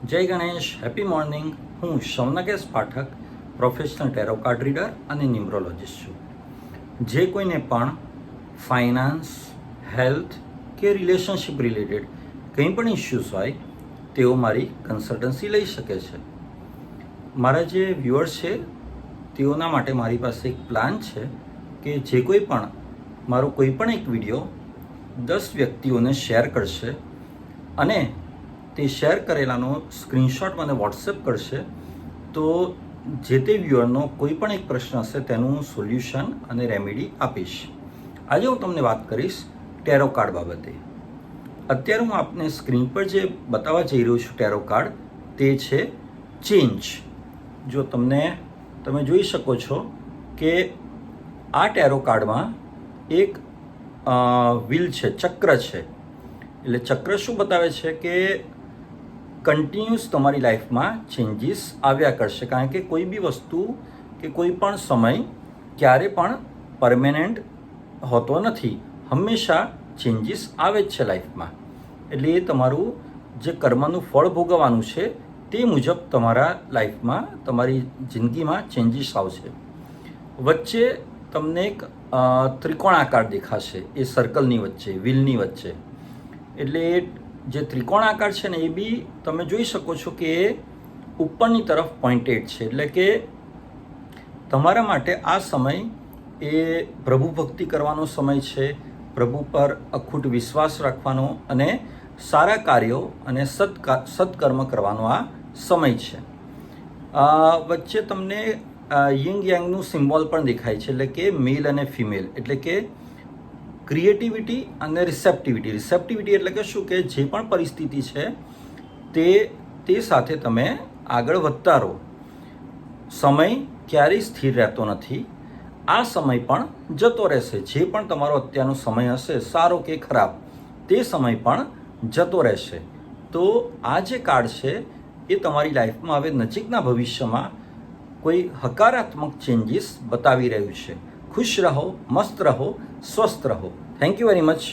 જય Ganesh, happy morning. હું Shaunkesh Pathak, professional tarot card reader અને ન્યુમરોલોજિસ્ટ છું. જે કોઈને પણ ફાઇનાન્સ, હેલ્થ કે રિલેશનશિપ રિલેટેડ કંઈ પણ ઇશ્યુઝ હોય તેઓ મારી કન્સલ્ટન્સી લઈ શકે છે. મારા જે વ્યુઅર્સ છે તેઓના માટે મારી પાસે એક પ્લાન છે કે જે કોઈ પણ મારો કોઈ પણ એક વિડીયો 10 વ્યક્તિઓને શેર કરશે અને તે શેર કરેલાનો સ્ક્રીનશોટ મને વોટ્સએપ કરશે તો જે તે વ્યુઅરનો કોઈ પણ એક પ્રશ્ન હશે તેનું સોલ્યુશન અને રેમેડી આપીશ. આજે હું તમને વાત કરીશ ટેરો કાર્ડ બાબતે. અત્યારે હું આપને સ્ક્રીન પર જે બતાવવા જઈ રહ્યો છું ટેરો કાર્ડ તે છે ચેન્જ. જો તમે જોઈ શકો છો કે આ ટેરો કાર્ડમાં એક વ્હીલ છે, ચક્ર છે. એટલે ચક્ર શું બતાવે છે કે કન્ટિન્યુઅસ તમારી લાઈફમાં ચેન્જીસ આવ્યા કરશે, કારણ કે કોઈ બી વસ્તુ કે કોઈ પણ સમય ક્યારે પણ પરમેનન્ટ હોતો નથી. હંમેશા ચેન્જીસ આવે જ છે લાઈફમાં. એટલે એ તમારું જે કર્મનું ફળ ભોગવવાનું છે તે મુજબ તમારા લાઈફમાં, તમારી જિંદગીમાં ચેન્જીસ આવશે. વચ્ચે તમને એક ત્રિકોણ આકાર દેખાશે, એ સર્કલની વચ્ચે, વ્હીલની વચ્ચે. એટલે જે ત્રિકોણ આકાર છે ને એ બી તમે જોઈ શકો છો કે એ ઉપરની તરફ પોઇન્ટેડ છે. એટલે કે તમારા માટે આ સમય એ પ્રભુ ભક્તિ કરવાનો સમય છે, પ્રભુ પર અખૂટ વિશ્વાસ રાખવાનો અને સારા કાર્યો અને સત્કર્મ કરવાનો આ સમય છે. વચ્ચે તમને યિંગ યાંગનું સિમ્બોલ પણ દેખાય છે, એટલે કે મેલ અને ફિમેલ. એટલે કે ક્રિએટિવિટી અને રિસેપ્ટિવિટી એટલે કે શું કે જે પણ પરિસ્થિતિ છે તે સાથે તમે આગળ વધતા રહો. સમય ક્યારેય સ્થિર રહેતો નથી. આ સમય પણ જતો રહેશે. જે પણ તમારો અત્યારનો સમય હશે, સારો કે ખરાબ, તે સમય પણ જતો રહેશે. તો આ જે કાર્ડ છે એ તમારી લાઈફમાં હવે નજીકના ભવિષ્યમાં કોઈ હકારાત્મક ચેન્જીસ બતાવી રહ્યું છે. ખુશ રહો, મસ્ત રહો, સ્વસ્થ રહો. Thank you very much.